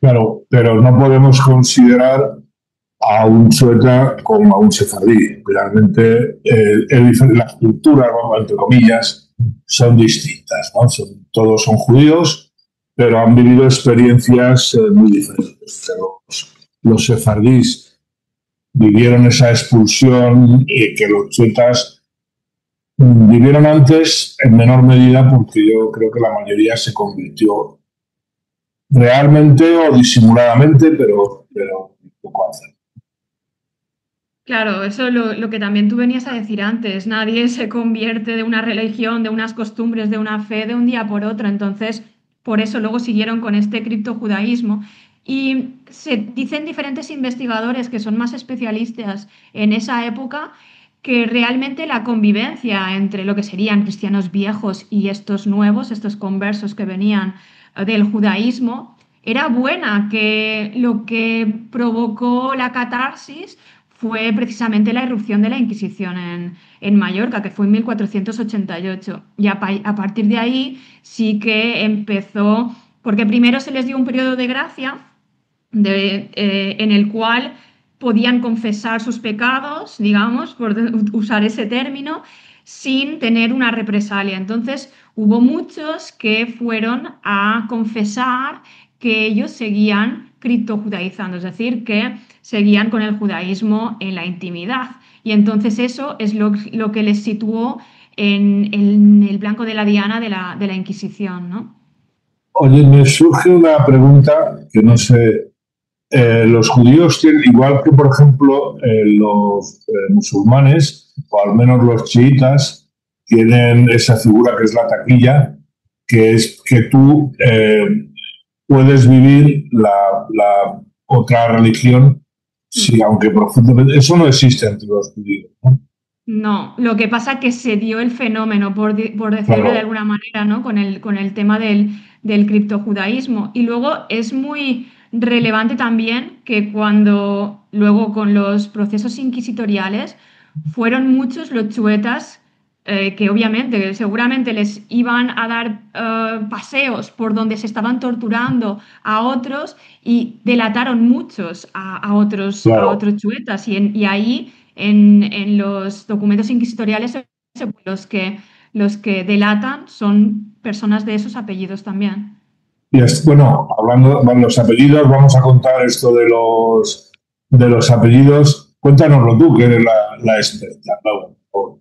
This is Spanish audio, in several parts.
Claro, pero no podemos considerar a un chueta como a un sefardí. Realmente las culturas, vamos, entre comillas, son distintas, ¿no? Todos son judíos, pero han vivido experiencias muy diferentes. Los sefardíes vivieron esa expulsión que los chuetas vivieron antes en menor medida, porque yo creo que la mayoría se convirtió realmente o disimuladamente, pero poco hace. Claro, eso es lo que también tú venías a decir antes. Nadie se convierte de una religión, de unas costumbres, de una fe de un día por otro. Entonces, por eso luego siguieron con este criptojudaísmo. Y se dicen diferentes investigadores que son más especialistas en esa época que realmente la convivencia entre lo que serían cristianos viejos y estos nuevos, estos conversos que venían del judaísmo, era buena, que lo que provocó la catarsis fue precisamente la irrupción de la Inquisición en Mallorca, que fue en 1488. Y a partir de ahí sí que empezó, porque primero se les dio un periodo de gracia en el cual podían confesar sus pecados, digamos, por usar ese término, sin tener una represalia. Entonces, hubo muchos que fueron a confesar que ellos seguían criptojudaizando, es decir, que seguían con el judaísmo en la intimidad. Y entonces eso es lo que les situó en el blanco de la diana de la Inquisición, ¿no? Oye, me surge una pregunta que no sé. Los judíos tienen, igual que por ejemplo los musulmanes, o al menos los chiitas, tienen esa figura que es la taquilla, que es que tú puedes vivir la otra religión, si Mm. aunque profundamente. Eso no existe entre los judíos, ¿no? No, lo que pasa es que se dio el fenómeno, por decirlo de Claro, alguna manera, ¿no? Con el tema del criptojudaísmo. Y luego es muy relevante también que cuando luego con los procesos inquisitoriales fueron muchos los chuetas que obviamente, seguramente les iban a dar paseos por donde se estaban torturando a otros y delataron muchos a claro. otros chuetas. Y ahí en los documentos inquisitoriales los que delatan son personas de esos apellidos también. Y bueno, hablando de los apellidos, vamos a contar esto de los apellidos. Cuéntanoslo tú, que eres la experta, Laura, por favor.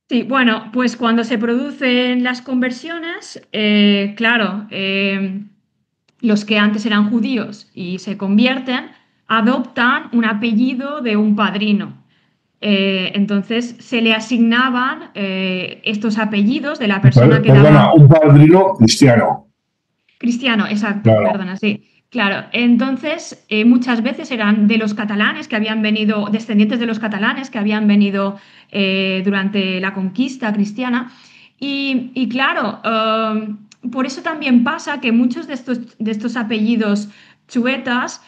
Sí, bueno, pues cuando se producen las conversiones, claro, los que antes eran judíos y se convierten, adoptan un apellido de un padrino. Entonces se le asignaban estos apellidos de la persona que Perdona, daba. un padrino cristiano. Cristiano, exacto, Claro. perdona, sí. Claro, entonces muchas veces eran de los catalanes que habían venido, descendientes de los catalanes que habían venido durante la conquista cristiana. Y claro, por eso también pasa que muchos de estos apellidos chuetas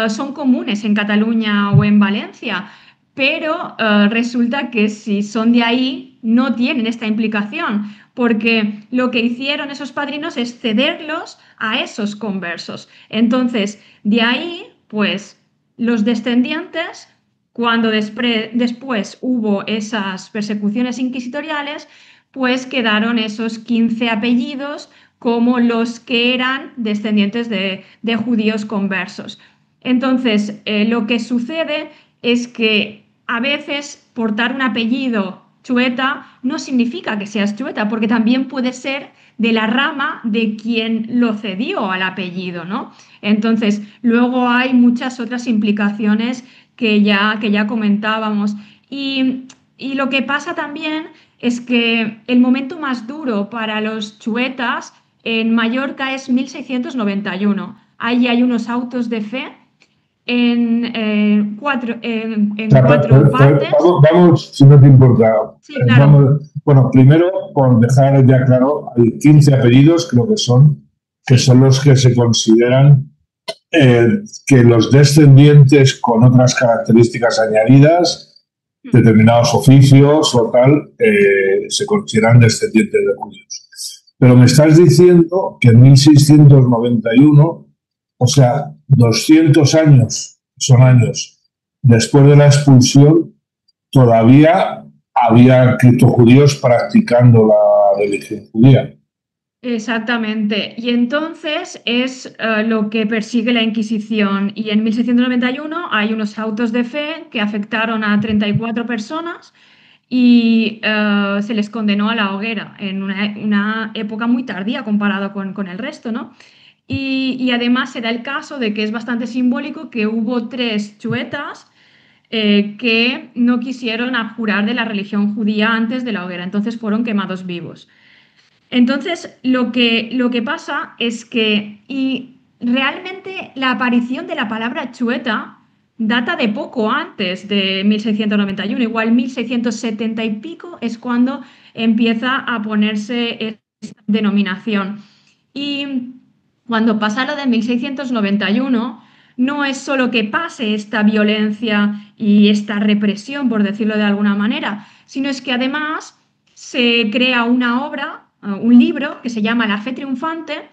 son comunes en Cataluña o en Valencia, pero resulta que si son de ahí no tienen esta implicación, porque lo que hicieron esos padrinos es cederlos a esos conversos. Entonces, de ahí, pues, los descendientes, cuando después hubo esas persecuciones inquisitoriales, pues quedaron esos 15 apellidos como los que eran descendientes de judíos conversos. Entonces, lo que sucede es que a veces portar un apellido chueta no significa que seas chueta, porque también puede ser de la rama de quien lo cedió al apellido, ¿no? Entonces, luego hay muchas otras implicaciones que ya comentábamos. Y lo que pasa también es que el momento más duro para los chuetas en Mallorca es 1691. Ahí hay unos autos de fe O en sea, cuatro partes. vamos, si no te importa, Sí, claro. vamos, bueno, primero, por dejar ya claro, hay 15 apellidos, creo que Sí. son los que se consideran que los descendientes con otras características añadidas, Mm. determinados oficios o tal, se consideran descendientes de judíos. Pero me estás diciendo que en 1691, o sea, 200 años, son años, después de la expulsión, todavía había criptojudíos practicando la religión judía. Exactamente. Y entonces es lo que persigue la Inquisición. Y en 1691 hay unos autos de fe que afectaron a 34 personas y se les condenó a la hoguera en una época muy tardía comparado con el resto, ¿no? Y además se da el caso de que es bastante simbólico que hubo 3 chuetas que no quisieron abjurar de la religión judía antes de la hoguera, entonces fueron quemados vivos. Entonces, lo que pasa es que, y realmente la aparición de la palabra chueta data de poco antes de 1691, igual 1670 y pico es cuando empieza a ponerse esta denominación. Y cuando pasa lo de 1691, no es solo que pase esta violencia y esta represión, por decirlo de alguna manera, sino es que además se crea una obra, un libro que se llama La Fe Triunfante,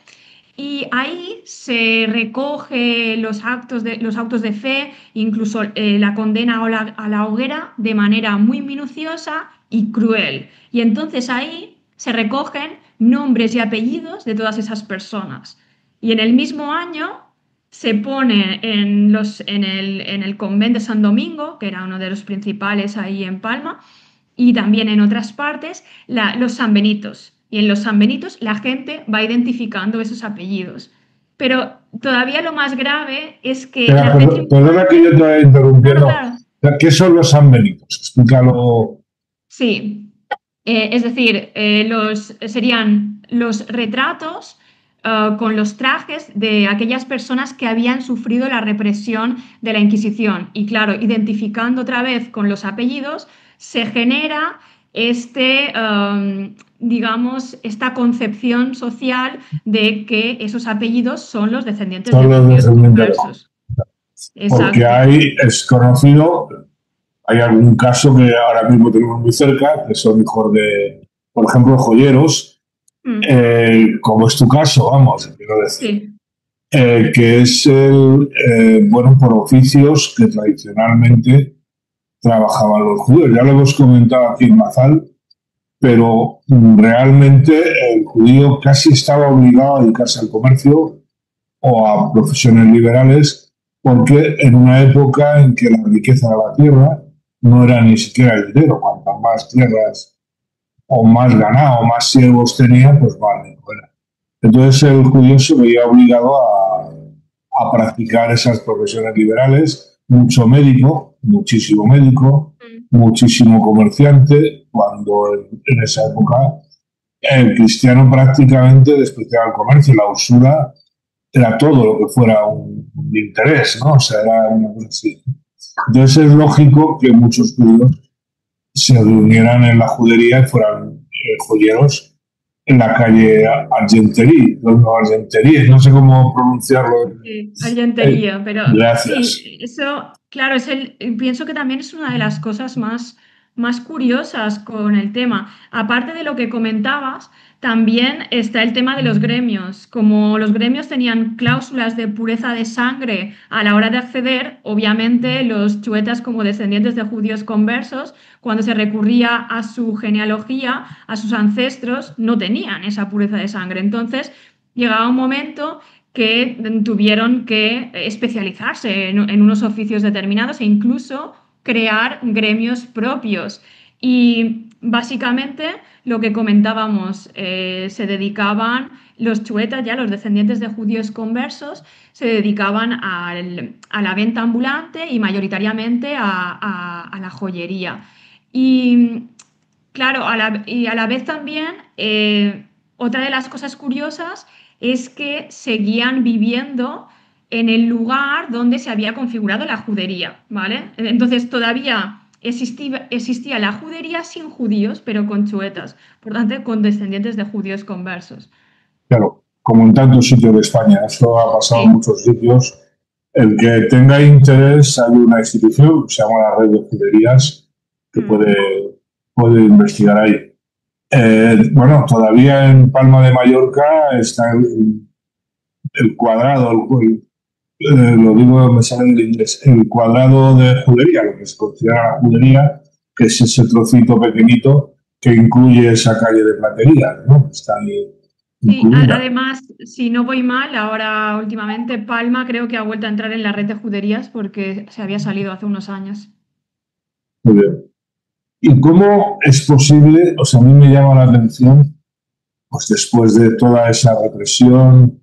y ahí se recoge los autos de fe, incluso la condena a la hoguera de manera muy minuciosa y cruel. Y entonces ahí se recogen nombres y apellidos de todas esas personas. Y en el mismo año se pone en el convento de San Domingo, que era uno de los principales ahí en Palma, y también en otras partes, los sanbenitos. Y en los sanbenitos la gente va identificando esos apellidos. Pero todavía lo más grave es que la fe Perdona que yo te vaya interrumpiendo. Claro. ¿Qué son los sanbenitos? Explícalo. Sí, es decir, serían los retratos con los trajes de aquellas personas que habían sufrido la represión de la Inquisición. Y claro, identificando otra vez con los apellidos, se genera digamos, esta concepción social de que esos apellidos son los descendientes de judíos conversos. Porque es conocido, hay algún caso que ahora mismo tenemos muy cerca, que son hijos de, por ejemplo, joyeros, como es tu caso, vamos, quiero decir. Sí. Que es bueno, por oficios que tradicionalmente trabajaban los judíos. Ya lo hemos comentado aquí en Mazal, pero realmente el judío casi estaba obligado a dedicarse al comercio o a profesiones liberales, porque en una época en que la riqueza de la tierra no era ni siquiera el dinero, cuantas más tierras o más ganado o más siervos tenía, pues vale. Bueno. Entonces el judío se veía obligado a practicar esas profesiones liberales, mucho médico, muchísimo médico, muchísimo comerciante, cuando en esa época el cristiano prácticamente despreciaba el comercio, la usura era todo lo que fuera un interés, ¿no? O sea, era una cosa así. Entonces es lógico que muchos judíos se reunieran en la judería y fueran joyeros en la calle Argentería, no sé cómo pronunciarlo. Sí, Argentería, pero gracias. Sí, eso, claro, pienso que también es una de las cosas más curiosas con el tema. Aparte de lo que comentabas, también está el tema de los gremios. Como los gremios tenían cláusulas de pureza de sangre a la hora de acceder, obviamente los chuetas como descendientes de judíos conversos, cuando se recurría a su genealogía, a sus ancestros, no tenían esa pureza de sangre. Entonces, llegaba un momento que tuvieron que especializarse en unos oficios determinados e incluso crear gremios propios. Y básicamente lo que comentábamos, se dedicaban los chuetas, ya los descendientes de judíos conversos, se dedicaban a la venta ambulante y mayoritariamente a la joyería. Y claro, y a la vez también, otra de las cosas curiosas es que seguían viviendo en el lugar donde se había configurado la judería, ¿vale? Entonces todavía existía la judería sin judíos, pero con chuetas, por tanto, con descendientes de judíos conversos. Claro, como en tantos sitios de España, eso ha pasado en muchos sitios. El que tenga interés, hay una institución que se llama la Red de Juderías, que puede investigar ahí. Bueno, todavía en Palma de Mallorca está el cuadrado, lo digo, me sale en inglés, el cuadrado de judería, lo que se considera la judería, que es ese trocito pequeñito que incluye esa calle de platería, ¿no? Está ahí Sí, incluida. además, si no voy mal, ahora últimamente Palma creo que ha vuelto a entrar en la red de juderías porque se había salido hace unos años. Muy bien. ¿Y cómo es posible? O sea, a mí me llama la atención, pues después de toda esa represión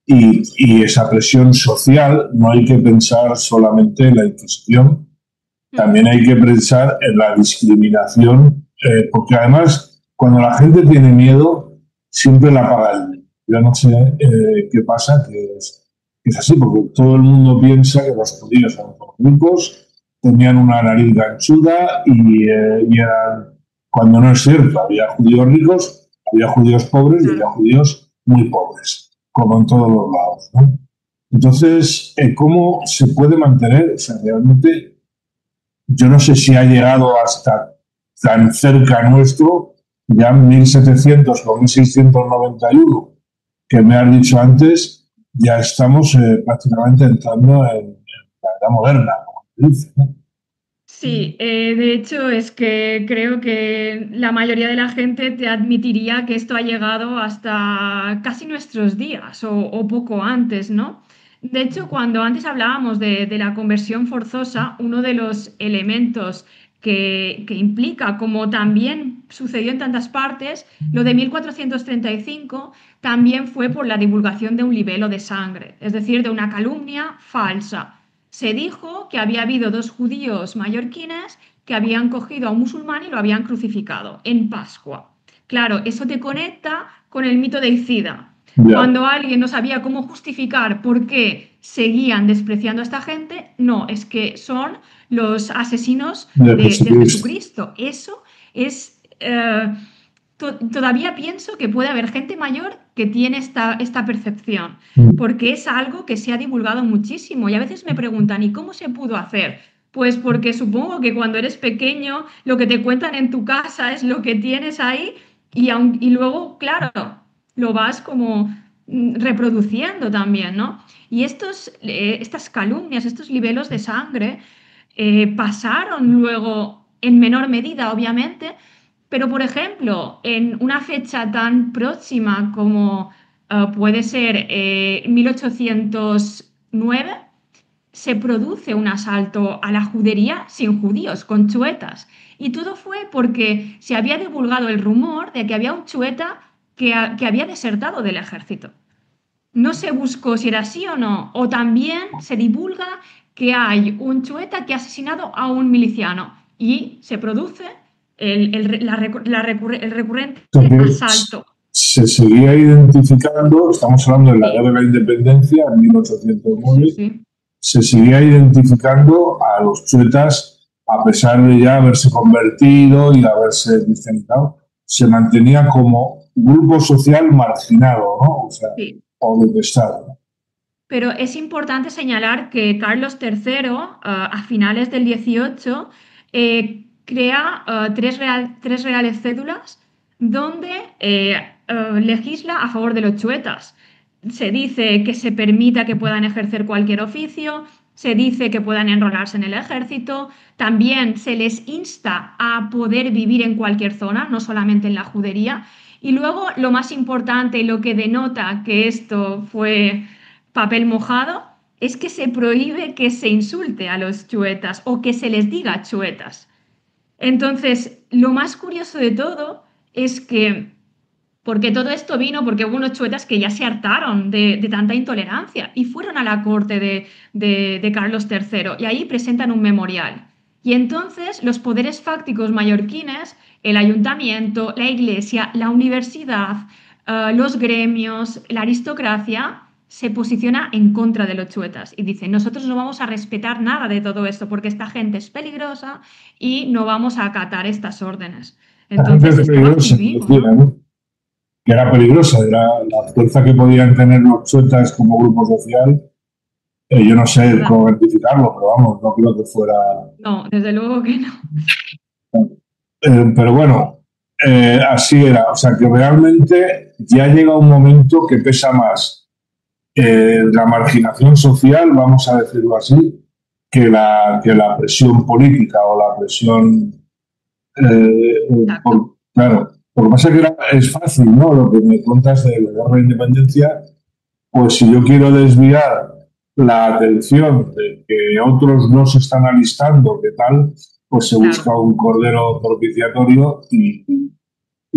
y esa presión social, no hay que pensar solamente en la Inquisición, Mm, también hay que pensar en la discriminación, porque además, cuando la gente tiene miedo, siempre la paga el miedo. Yo no sé qué pasa, que es así, porque todo el mundo piensa que los judíos eran todos ricos, tenían una nariz ganchuda y eran, cuando no es cierto, había judíos ricos, había judíos pobres y había claro. judíos muy pobres, como en todos los lados, ¿no? Entonces, ¿cómo se puede mantener? O sea, realmente yo no sé si ha llegado hasta tan cerca nuestro, ya en 1700 o 1691, que me has dicho antes, ya estamos prácticamente entrando en la edad moderna, como se dice, ¿no? Sí, de hecho es que creo que la mayoría de la gente te admitiría que esto ha llegado hasta casi nuestros días o poco antes, ¿no? De hecho, cuando antes hablábamos de la conversión forzosa, uno de los elementos que implica, como también sucedió en tantas partes, lo de 1435 también fue por la divulgación de un libelo de sangre, es decir, de una calumnia falsa. Se dijo que había habido dos judíos mallorquines que habían cogido a un musulmán y lo habían crucificado en Pascua. Claro, eso te conecta con el mito de Icida. Ya, Cuando alguien no sabía cómo justificar por qué seguían despreciando a esta gente, no, es que son los asesinos de de Jesucristo. Jesucristo. Eso es... todavía pienso que puede haber gente mayor que tiene esta percepción, porque es algo que se ha divulgado muchísimo y a veces me preguntan, ¿y cómo se pudo hacer? Pues porque supongo que cuando eres pequeño lo que te cuentan en tu casa es lo que tienes ahí y luego, claro, lo vas como reproduciendo también, ¿no? Y estas calumnias, estos libelos de sangre pasaron luego en menor medida, obviamente, pero, por ejemplo, en una fecha tan próxima como puede ser 1809, se produce un asalto a la judería sin judíos, con chuetas. Y todo fue porque se había divulgado el rumor de que había un chueta que había desertado del ejército. No se buscó si era así o no. O también se divulga que hay un chueta que ha asesinado a un miliciano y se produce el recurrente O sea, que asalto. se seguía identificando, estamos hablando de la Sí, Guerra de la Independencia en sí, 1809, sí. se seguía identificando a los chuetas, a pesar de ya haberse convertido y haberse cristianizado, se mantenía como grupo social marginado, ¿no? O sea, Sí. o detestado, ¿no? Pero es importante señalar que Carlos III, a finales del 18, crea tres reales cédulas donde legisla a favor de los chuetas. Se dice que se permita que puedan ejercer cualquier oficio, se dice que puedan enrolarse en el ejército, también se les insta a poder vivir en cualquier zona, no solamente en la judería. Y luego lo más importante y lo que denota que esto fue papel mojado es que se prohíbe que se insulte a los chuetas o que se les diga chuetas. Entonces, lo más curioso de todo es que, porque todo esto vino porque hubo unos chuetas que ya se hartaron de tanta intolerancia y fueron a la corte de Carlos III y ahí presentan un memorial. Y entonces los poderes fácticos mallorquines, el ayuntamiento, la iglesia, la universidad, los gremios, la aristocracia, se posiciona en contra de los chuetas y dice, nosotros no vamos a respetar nada de todo esto porque esta gente es peligrosa y no vamos a acatar estas órdenes. La gente Entonces es estaba peligrosa, muy se vivo, decía, ¿no? ¿no? Que era peligrosa, era la fuerza que podían tener los chuetas como grupo social. Yo no sé Nada, cómo identificarlo, pero vamos, no creo que fuera. no, desde luego que no. Pero bueno, así era. O sea, que realmente ya llega un momento que pesa más la marginación social, vamos a decirlo así, que la presión política o la presión... claro, lo que pasa es que es fácil, ¿no? Lo que me cuentas de la guerra de independencia, pues si yo quiero desviar la atención de que otros no se están alistando, ¿qué tal? Pues se busca un cordero propiciatorio y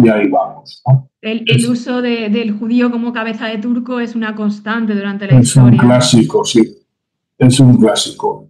ahí vamos, ¿no? El uso del judío como cabeza de turco es una constante durante la Es un historia. clásico, sí. Es un clásico.